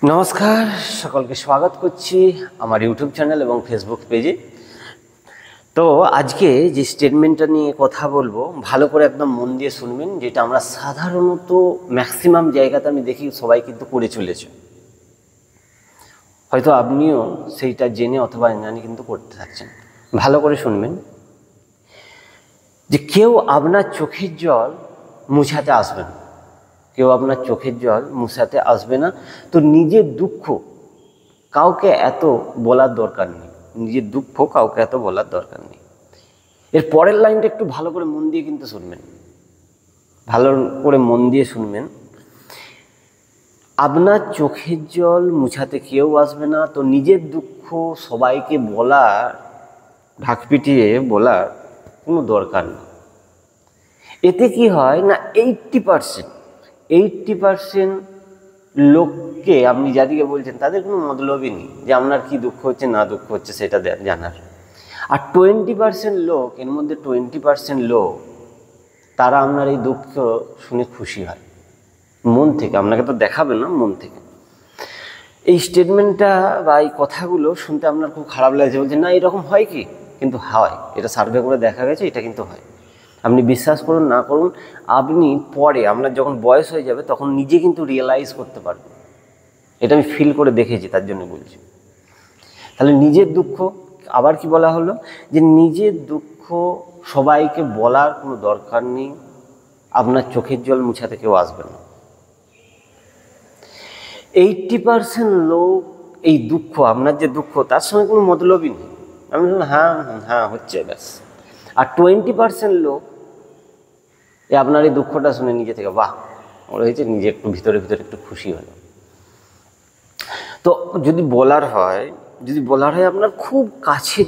নমস্কার, সকলকে স্বাগত করছি আমার ইউটিউব চ্যানেল এবং ফেসবুক পেজে। তো আজকে যে স্টেটমেন্টটা নিয়ে কথা বলবো, ভালো করে একদম মন দিয়ে শুনবেন। যেটা আমরা সাধারণত ম্যাক্সিমাম জায়গাতে আমি দেখি সবাই কিন্তু করে চলেছে, হয়তো আপনিও সেইটা জেনে অথবা জানি কিন্তু করতে থাকছেন। ভালো করে শুনবেন যে কেউ আপনার চোখের জল মুছাতে আসবে না, কেউ আপনার চোখের জল মুছাতে আসবে না। তো নিজের দুঃখ কাউকে এত বলার দরকার নেই, নিজের দুঃখ কাউকে এত বলার দরকার নেই। এর পরের লাইনটা একটু ভালো করে মন দিয়ে কিন্তু শুনবেন, ভালো করে মন দিয়ে শুনবেন। আপনার চোখের জল মুছাতে কেউ আসবে না, তো নিজের দুঃখ সবাইকে বলার, ঢাক পিটিয়ে বলার কোনো দরকার নেই। এতে কি হয় না, 80% লোককে আপনি যাদেরকে বলছেন তাদের কোনো মতলবই নেই যে আপনার কি দুঃখ হচ্ছে না দুঃখ হচ্ছে সেটা জানার। আর 20% লোক, এর মধ্যে 20% লোক তারা আপনার এই দুঃখ শুনে খুশি হয় মন থেকে, আপনাকে তো দেখাবে না, মন থেকে। এই স্টেটমেন্টটা বা এই কথাগুলো শুনতে আপনার খুব খারাপ লাগছে, বলছেন না এরকম হয় কি, কিন্তু হয়, এটা সার্ভে করে দেখা গেছে, এটা কিন্তু হয়। আপনি বিশ্বাস করুন না করুন, আপনি পরে আপনার যখন বয়স হয়ে যাবে তখন নিজে কিন্তু রিয়েলাইজ করতে পারবেন। এটা আমি ফিল করে দেখেছি, তার জন্য বলছি। তাহলে নিজের দুঃখ, আবার কি বলা হলো, যে নিজের দুঃখ সবাইকে বলার কোনো দরকার নেই, আপনার চোখের জল মুছাতে কেউ আসবে না। 80% লোক এই দুঃখ, আপনার যে দুঃখ তার সঙ্গে কোনো মতলবই নেই, আমি হ্যাঁ হ্যাঁ হচ্ছে ব্যাস। আর 20% লোক আপনার এই দুঃখটা শুনে নিজে থেকে বাহ ওর হয়েছে, নিজে একটু ভিতরে ভিতরে একটু খুশি হলো। তো যদি বলার হয় আপনার খুব কাছের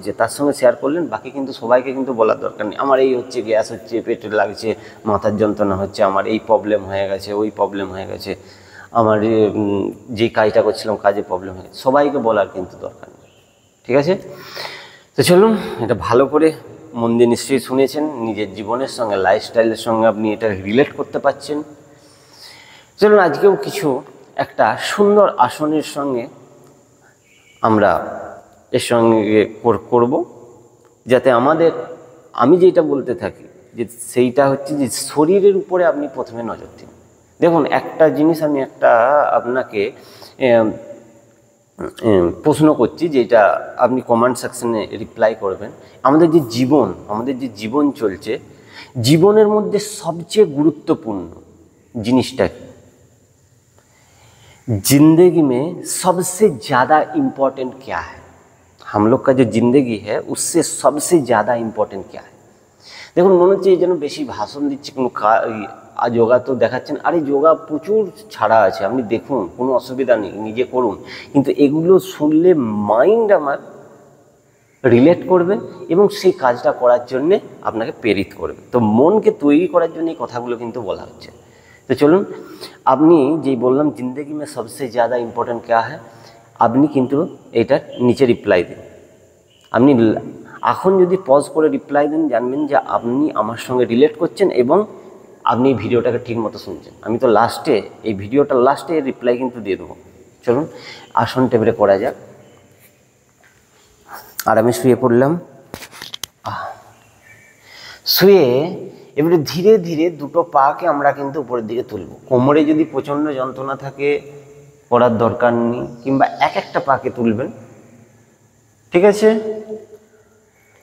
যে তার সঙ্গে শেয়ার করলেন, বাকি কিন্তু সবাইকে কিন্তু বলার দরকার নেই। আমার এই হচ্ছে, গ্যাস হচ্ছে, পেটে লাগছে, মাথার যন্ত্রণা হচ্ছে, আমার এই প্রবলেম হয়ে গেছে, ওই প্রবলেম হয়ে গেছে, আমার যে কাজটা করছিলাম কাজে প্রবলেম হয়ে গেছে, সবাইকে বলার কিন্তু দরকার নেই। ঠিক আছে? তো চলুন, এটা ভালো করে মন দিয়ে নিশ্চয়ই শুনেছেন, নিজের জীবনের সঙ্গে, লাইফস্টাইলের সঙ্গে আপনি এটা রিলেট করতে পারছেন। চলুন আজকেও কিছু একটা সুন্দর আসনের সঙ্গে আমরা এর সঙ্গে করব, যাতে আমি যেটা বলতে থাকি যে সেইটা হচ্ছে যে শরীরের উপরে আপনি প্রথমে নজর দিন। দেখুন, একটা জিনিস আমি আপনাকে প্রশ্ন করছি, যেটা আপনি কমেন্ট সেকশনে রিপ্লাই করবেন। আমাদের যে জীবন চলছে, জীবনের মধ্যে সবচেয়ে গুরুত্বপূর্ণ জিনিসটা কি? जिंदगी में सबसे ज़्यादा इम्पोर्टेंट क्या है? हम लोग का जो जिंदगी है उससे सबसे ज़्यादा इम्पोर्टेंट क्या है? দেখুন, মনে হচ্ছে এই যেন বেশি ভাষণ দিচ্ছে, কোনো যোগা তো দেখাচ্ছেন। আর এই যোগা প্রচুর ছাড়া আছে, আপনি দেখুন, কোনো অসুবিধা নেই, নিজে করুন। কিন্তু এগুলো শুনলে মাইন্ড আমার রিলেট করবে এবং সেই কাজটা করার জন্যে আপনাকে প্রেরিত করবে। তো মনকে তৈরি করার জন্য এই কথাগুলো কিন্তু বলা হচ্ছে। তো চলুন, আপনি যেই বললাম জিন্দগি মে সবসে ज़्यादा ইম্পর্টেন্ট ক্যা হ্যায়, আপনি কিন্তু এইটার নিচে রিপ্লাই দিন। আপনি এখন যদি পজ করে রিপ্লাই দেন, জানবেন যে আপনি আমার সঙ্গে রিলেট করছেন এবং আপনি এই ভিডিওটাকে ঠিক মতো শুনছেন। আমি তো লাস্টে, এই ভিডিওটার লাস্টে রিপ্লাই কিন্তু দিয়ে দেবো। চলুন আসন টেবিলে করা যাক। আর আমি শুয়ে পড়লাম। শুয়ে এবারে ধীরে ধীরে দুটো পাকে আমরা কিন্তু উপরের দিকে তুলব। কোমরে যদি প্রচণ্ড যন্ত্রণা থাকে করার দরকার নেই, কিংবা একটা পাকে তুলবেন, ঠিক আছে?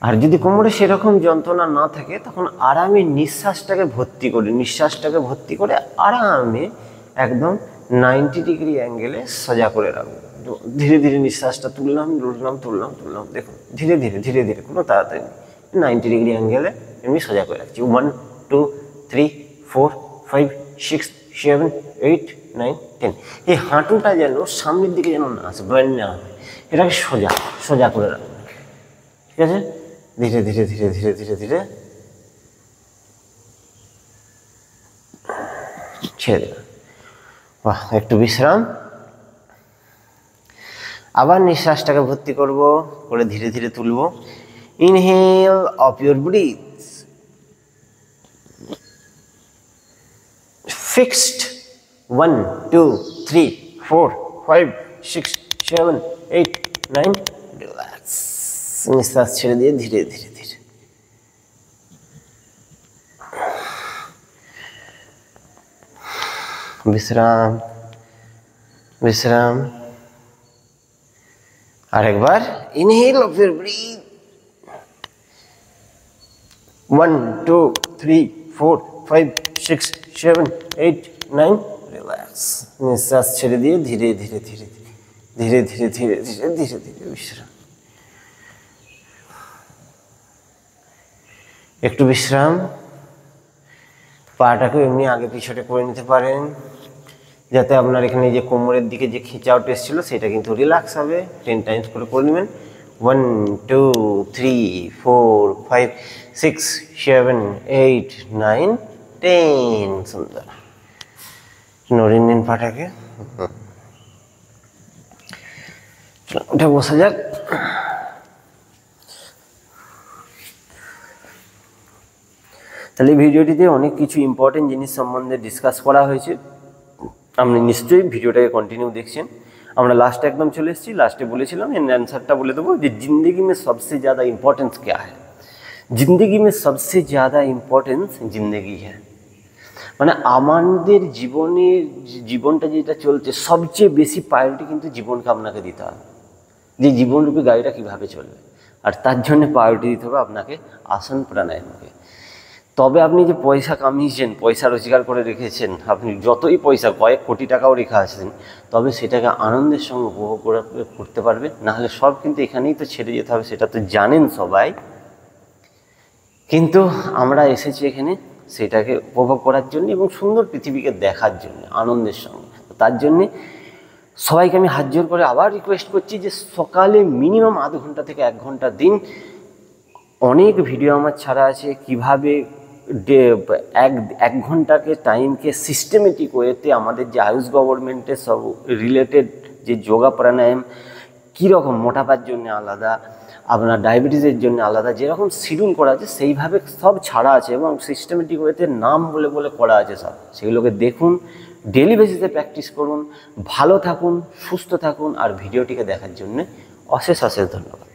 আর যদি কোমরে সেরকম যন্ত্রণা না থাকে তখন আরামে নিঃশ্বাসটাকে ভর্তি করে আরামে একদম 90 ডিগ্রি অ্যাঙ্গেলে সোজা করে রাখবো। ধীরে ধীরে নিঃশ্বাসটা তুললাম। দেখুন, ধীরে ধীরে, কোনো তাড়াতাড়ি নেই, 90 ডিগ্রি অ্যাঙ্গেলে এমনি সোজা করে রাখছি। 1 2 3 4 5 6 7 8 9 10। এই হাঁটুটা যেন সামনের দিকে যেন না আসে, ব্যান্ড না হয়, এটাকে সোজা করে রাখবো। ঠিক আছে? ধীরে ধীরে ছেড়ে দেবেন। বাহ, একটু বিশ্রাম। আবার নিঃশ্বাসটাকে ভর্তি করে ধীরে ধীরে তুলব। Inhale of your breath, fixed 1 2 3 4 5 6 7 8 9 relax নিঃশ্বাস ছেড়ে দিয়ে ধীরে ধীরে ধীরে বিশ্রাম বিশ্রাম আরেকবার inhale of your breath 1 2 3 4 5 6 7 8 9 relax নিঃশ্বাস ছেড়ে দিয়ে ধীরে ধীরে ধীরে ধীরে ধীরে ধীরে ধীরে ধীরে ধীরে বিশ্রাম একটু বিশ্রাম পাটাকে এমনি আগে পিছনে করে নিতে পারেন যাতে আপনার এখানে যে কোমরের দিকে যে খিঁচাওটা এসেছিল সেটা কিন্তু রিল্যাক্স হবে 10 টাইমস করে নেবেন 1 2 3 4 5 6 7 8 9 10 সুন্দর নড়িয়ে নিন পাটাকে ওটা বসা যাক তাহলে ভিডিওটিতে অনেক কিছু ইম্পর্টেন্ট জিনিস সম্বন্ধে ডিসকাস করা হয়েছে আপনি নিশ্চয়ই ভিডিওটাকে কন্টিনিউ দেখছেন আমরা লাস্টে একদম চলে এসেছি লাস্টে বলেছিলাম এর आंसरটা বলে দেবো যে जिंदगी में सबसे ज़्यादा इम्पोर्टेंस क्या है जिंदगी में सबसे ज़्यादा इम्पोर्टेंस जिंदगी है মানে আমাদের জীবনটা যেটা চলছে সবচেয়ে বেশি প্রায়োরিটি কিন্তু জীবনকে আপনাকে দিতে হবে যে জীবনরূপী গাড়িটা কীভাবে চলবে আর তার জন্য প্রায়োরিটি দিতে হবে আপনাকে আসন প্রাণায়ামকে তবে আপনি যে পয়সা কামিয়েছেন পয়সা রোজগার করে রেখেছেন আপনি যতই পয়সা কয়েক কোটি টাকাও রেখে আসেন তবে সেটাকে আনন্দের সঙ্গে উপভোগ করতে পারবেন নাহলে সব কিন্তু এখানেই তো ছেড়ে যেতে হবে সেটা তো জানেন সবাই কিন্তু আমরা এসেছি এখানে সেটাকে উপভোগ করার জন্য এবং সুন্দর পৃথিবীকে দেখার জন্য আনন্দের সঙ্গে তার জন্যে সবাইকে আমি হাত জোর করে আবার রিকোয়েস্ট করছি যে সকালে মিনিমাম আধ ঘন্টা থেকে 1 ঘন্টা দিন অনেক ভিডিও আমার ছাড়া আছে কীভাবে এক ঘন্টাকে টাইমকে সিস্টেমেটিক ওয়েতে আমাদের যে আয়ুষ গভর্নমেন্টের সব রিলেটেড যে যোগা প্রাণায়াম কীরকম মোটাপার জন্য আলাদা আপনার ডায়াবেটিসের জন্য আলাদা যেরকম শিডিউল করা আছে সেইভাবে সব ছাড়া আছে এবং সিস্টেমেটিক ওয়েতে নাম বলে বলে করা আছে সব সেগুলোকে দেখুন ডেলি বেসিসে প্র্যাকটিস করুন ভালো থাকুন সুস্থ থাকুন আর ভিডিওটিকে দেখার জন্য অশেষ অশেষ ধন্যবাদ।